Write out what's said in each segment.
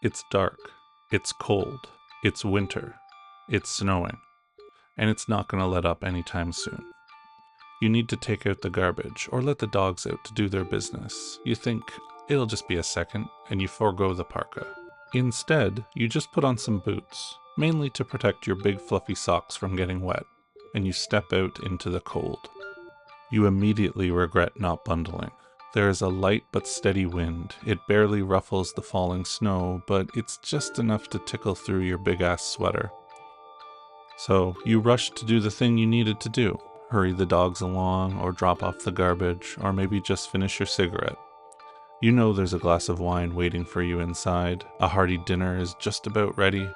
It's dark, it's cold, it's winter, it's snowing, and it's not going to let up anytime soon. You need to take out the garbage or let the dogs out to do their business. You think, it'll just be a second, and you forego the parka. Instead, you just put on some boots, mainly to protect your big fluffy socks from getting wet, and you step out into the cold. You immediately regret not bundling. There is a light but steady wind. It barely ruffles the falling snow, but it's just enough to tickle through your big-ass sweater. So you rush to do the thing you needed to do. Hurry the dogs along, or drop off the garbage, or maybe just finish your cigarette. You know there's a glass of wine waiting for you inside. A hearty dinner is just about ready.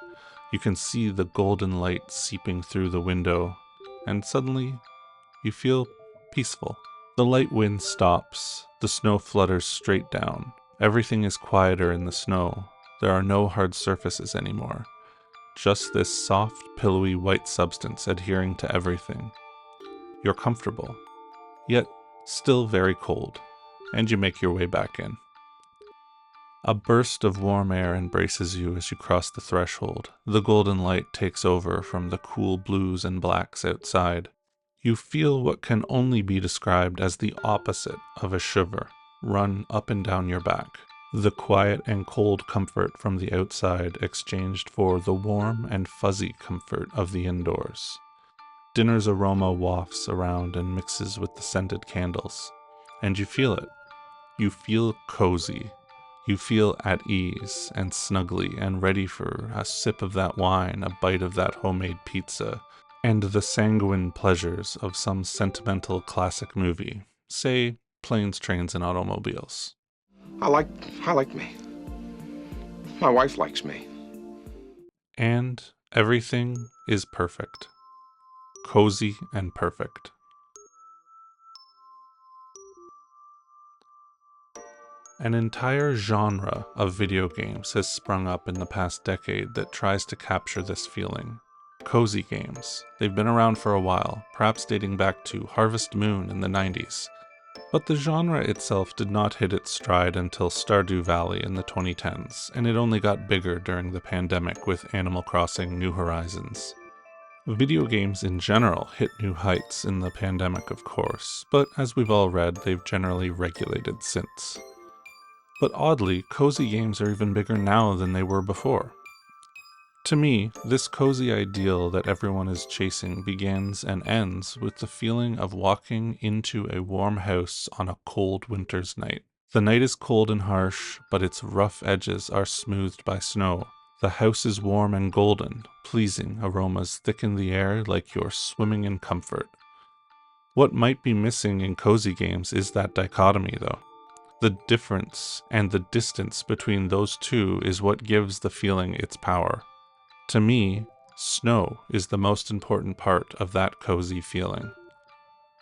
You can see the golden light seeping through the window, and suddenly you feel peaceful. The light wind stops. The snow flutters straight down. Everything is quieter in the snow. There are no hard surfaces anymore. Just this soft, pillowy white substance adhering to everything. You're comfortable, yet still very cold, and you make your way back in. A burst of warm air embraces you as you cross the threshold. The golden light takes over from the cool blues and blacks outside. You feel what can only be described as the opposite of a shiver run up and down your back. The quiet and cold comfort from the outside exchanged for the warm and fuzzy comfort of the indoors. Dinner's aroma wafts around and mixes with the scented candles, and you feel it. You feel cozy. You feel at ease and snuggly and ready for a sip of that wine, a bite of that homemade pizza, and the sanguine pleasures of some sentimental classic movie, say Planes, Trains, and Automobiles. I like me. My wife likes me. And everything is perfect. Cozy and perfect. An entire genre of video games has sprung up in the past decade that tries to capture this feeling. Cozy games. They've been around for a while, perhaps dating back to Harvest Moon in the 90s. But the genre itself did not hit its stride until Stardew Valley in the 2010s, and it only got bigger during the pandemic with Animal Crossing: New Horizons. Video games in general hit new heights in the pandemic, of course, but as we've all read, they've generally regulated since. But oddly, cozy games are even bigger now than they were before. To me, this cozy ideal that everyone is chasing begins and ends with the feeling of walking into a warm house on a cold winter's night. The night is cold and harsh, but its rough edges are smoothed by snow. The house is warm and golden, pleasing aromas thicken the air like you're swimming in comfort. What might be missing in cozy games is that dichotomy, though. The difference and the distance between those two is what gives the feeling its power. To me, snow is the most important part of that cozy feeling.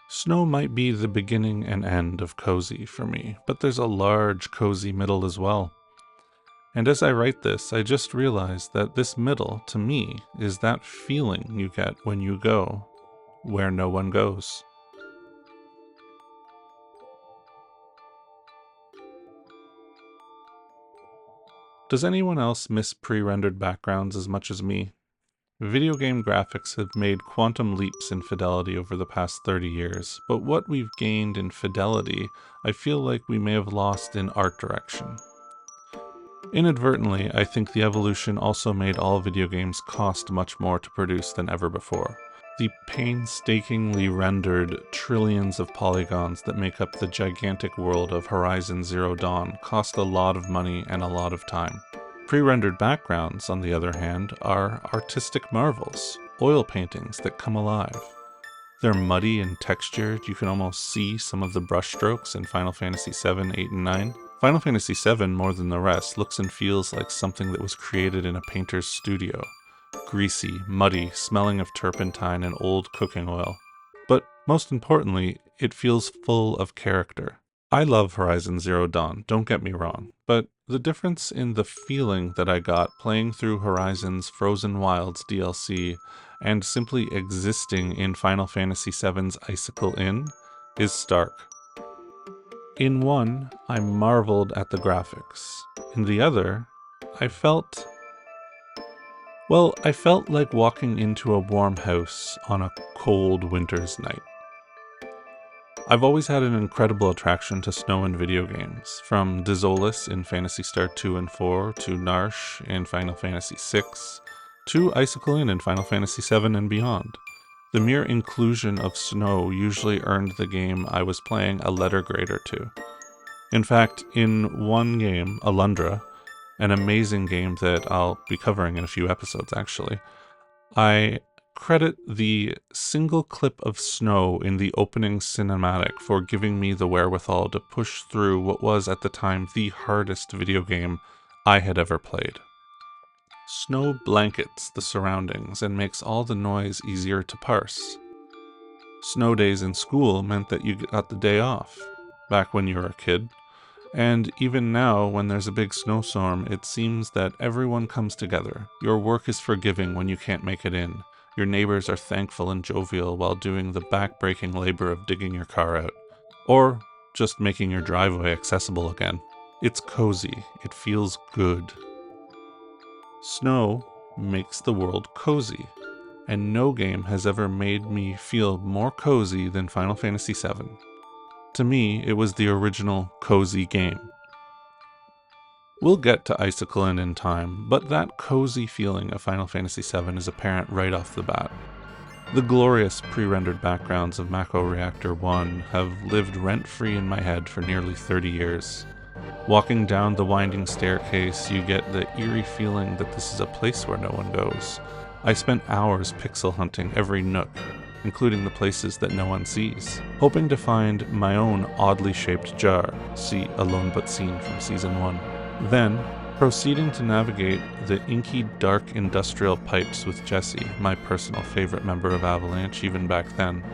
Snow might be the beginning and end of cozy for me, but there's a large cozy middle as well. And as I write this, I just realized that this middle, to me, is that feeling you get when you go where no one goes. Does anyone else miss pre-rendered backgrounds as much as me? Video game graphics have made quantum leaps in fidelity over the past 30 years, but what we've gained in fidelity, I feel like we may have lost in art direction. Inadvertently, I think the evolution also made all video games cost much more to produce than ever before. The painstakingly rendered trillions of polygons that make up the gigantic world of Horizon Zero Dawn cost a lot of money and a lot of time. Pre-rendered backgrounds, on the other hand, are artistic marvels, oil paintings that come alive. They're muddy and textured, you can almost see some of the brushstrokes in Final Fantasy VII, 8, and 9. Final Fantasy VII, more than the rest, looks and feels like something that was created in a painter's studio. Greasy, muddy, smelling of turpentine and old cooking oil. But most importantly, it feels full of character. I love Horizon Zero Dawn, don't get me wrong, but the difference in the feeling that I got playing through Horizon's Frozen Wilds DLC and simply existing in Final Fantasy VII's Icicle Inn is stark. In one, I marveled at the graphics. In the other, I felt like walking into a warm house on a cold winter's night. I've always had an incredible attraction to snow in video games, from Dezolis in Phantasy Star 2 and 4, to Narsh in Final Fantasy VI, to Icicle in Final Fantasy VII and beyond. The mere inclusion of snow usually earned the game I was playing a letter grade or two. In fact, in one game, Alundra, an amazing game that I'll be covering in a few episodes actually, I credit the single clip of snow in the opening cinematic for giving me the wherewithal to push through what was at the time the hardest video game I had ever played. Snow blankets the surroundings and makes all the noise easier to parse. Snow days in school meant that you got the day off, back when you were a kid. And even now, when there's a big snowstorm, it seems that everyone comes together. Your work is forgiving when you can't make it in. Your neighbors are thankful and jovial while doing the back-breaking labor of digging your car out. Or just making your driveway accessible again. It's cozy. It feels good. Snow makes the world cozy. And no game has ever made me feel more cozy than Final Fantasy VII. To me, it was the original cozy game. We'll get to Icicle in time, but that cozy feeling of Final Fantasy VII is apparent right off the bat. The glorious pre-rendered backgrounds of Mako Reactor 1 have lived rent-free in my head for nearly 30 years. Walking down the winding staircase, you get the eerie feeling that this is a place where no one goes. I spent hours pixel hunting every nook, including the places that no one sees, hoping to find my own oddly shaped jar, see Alone But Seen from Season 1. Then, proceeding to navigate the inky dark industrial pipes with Jessie, my personal favorite member of Avalanche even back then,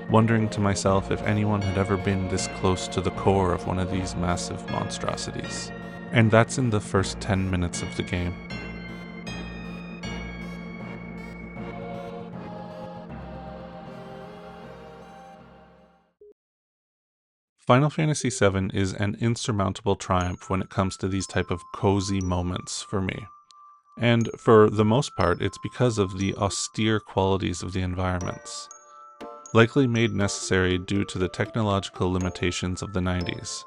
wondering to myself if anyone had ever been this close to the core of one of these massive monstrosities. And that's in the first 10 minutes of the game. Final Fantasy VII is an insurmountable triumph when it comes to these type of cozy moments for me. And for the most part, it's because of the austere qualities of the environments, likely made necessary due to the technological limitations of the 90s.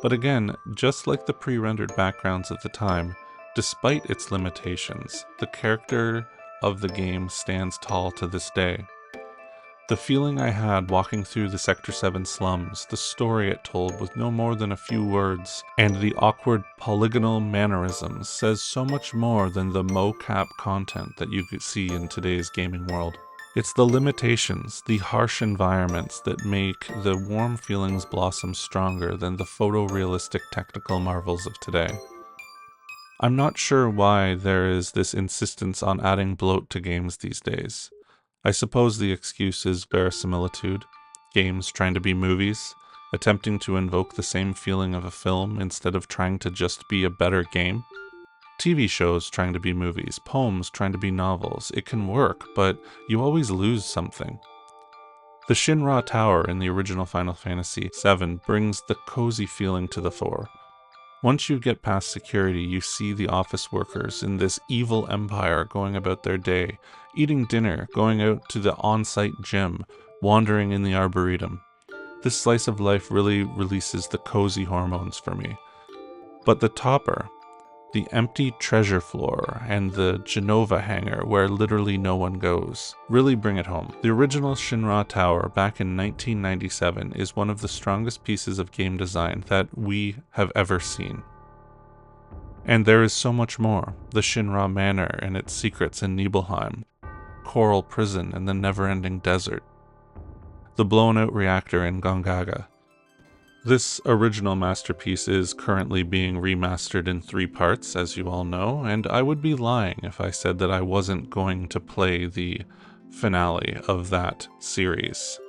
But again, just like the pre-rendered backgrounds of the time, despite its limitations, the character of the game stands tall to this day. The feeling I had walking through the Sector 7 slums, the story it told with no more than a few words, and the awkward polygonal mannerisms says so much more than the mocap content that you could see in today's gaming world. It's the limitations, the harsh environments that make the warm feelings blossom stronger than the photorealistic technical marvels of today. I'm not sure why there is this insistence on adding bloat to games these days. I suppose the excuse is verisimilitude, games trying to be movies, attempting to invoke the same feeling of a film instead of trying to just be a better game. TV shows trying to be movies, poems trying to be novels. It can work, but you always lose something. The Shinra Tower in the original Final Fantasy VII brings the cozy feeling to the fore. Once you get past security, you see the office workers in this evil empire going about their day, eating dinner, going out to the on-site gym, wandering in the arboretum. This slice of life really releases the cozy hormones for me. But the topper, the empty treasure floor, and the Genova hangar where literally no one goes, really bring it home. The original Shinra Tower back in 1997 is one of the strongest pieces of game design that we have ever seen. And there is so much more. The Shinra Manor and its secrets in Nibelheim, Coral Prison and the never-ending desert, the blown-out reactor in Gongaga. This original masterpiece is currently being remastered in 3 parts, as you all know, and I would be lying if I said that I wasn't going to play the finale of that series.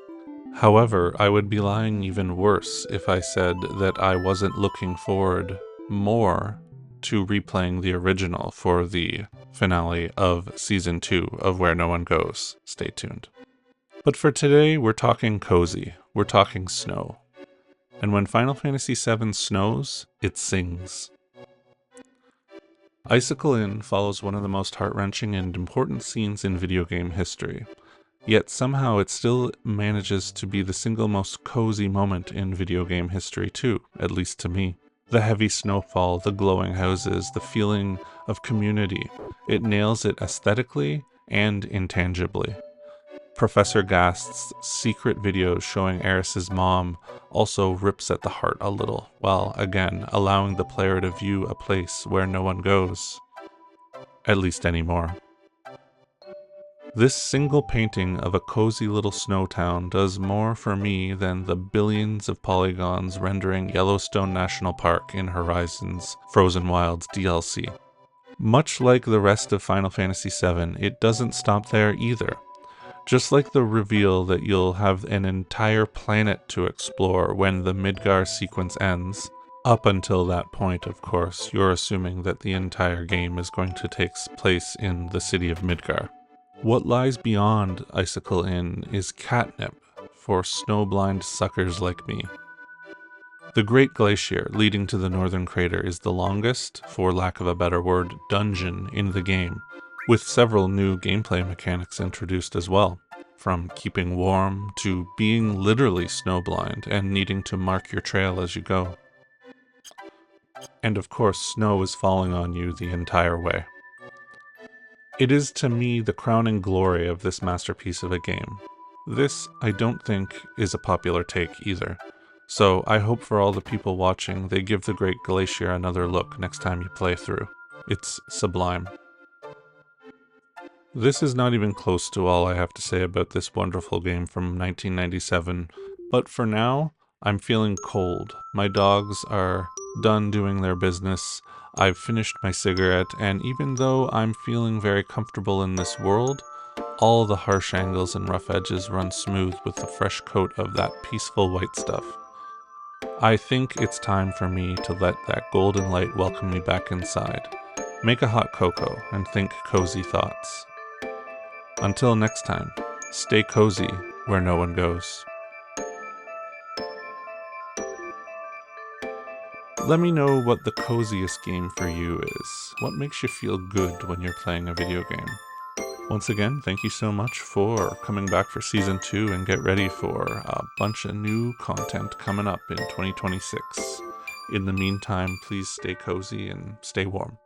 However, I would be lying even worse if I said that I wasn't looking forward more to replaying the original for the finale of Season 2 of Where No One Goes. Stay tuned. But for today, we're talking cozy. We're talking snow. And when Final Fantasy VII snows, it sings. Icicle Inn follows one of the most heart-wrenching and important scenes in video game history, yet somehow it still manages to be the single most cozy moment in video game history too, at least to me. The heavy snowfall, the glowing houses, the feeling of community, it nails it aesthetically and intangibly. Professor Gast's secret video showing Eris's mom also rips at the heart a little, while again allowing the player to view a place where no one goes. At least anymore. This single painting of a cozy little snow town does more for me than the billions of polygons rendering Yellowstone National Park in Horizon's Frozen Wilds DLC. Much like the rest of Final Fantasy VII, it doesn't stop there either. Just like the reveal that you'll have an entire planet to explore when the Midgar sequence ends. Up until that point, of course, you're assuming that the entire game is going to take place in the city of Midgar. What lies beyond Icicle Inn is catnip for snowblind suckers like me. The Great Glacier leading to the northern crater is the longest, for lack of a better word, dungeon in the game, with several new gameplay mechanics introduced as well, from keeping warm to being literally snowblind and needing to mark your trail as you go. And of course, snow is falling on you the entire way. It is to me the crowning glory of this masterpiece of a game. This, I don't think, is a popular take either, so I hope for all the people watching they give the Great Glacier another look next time you play through. It's sublime. This is not even close to all I have to say about this wonderful game from 1997, but for now, I'm feeling cold. My dogs are done doing their business, I've finished my cigarette, and even though I'm feeling very comfortable in this world, all the harsh angles and rough edges run smooth with the fresh coat of that peaceful white stuff. I think it's time for me to let that golden light welcome me back inside. Make a hot cocoa and think cozy thoughts. Until next time, stay cozy where no one goes. Let me know what the coziest game for you is. What makes you feel good when you're playing a video game? Once again, thank you so much for coming back for Season 2 and get ready for a bunch of new content coming up in 2026. In the meantime, please stay cozy and stay warm.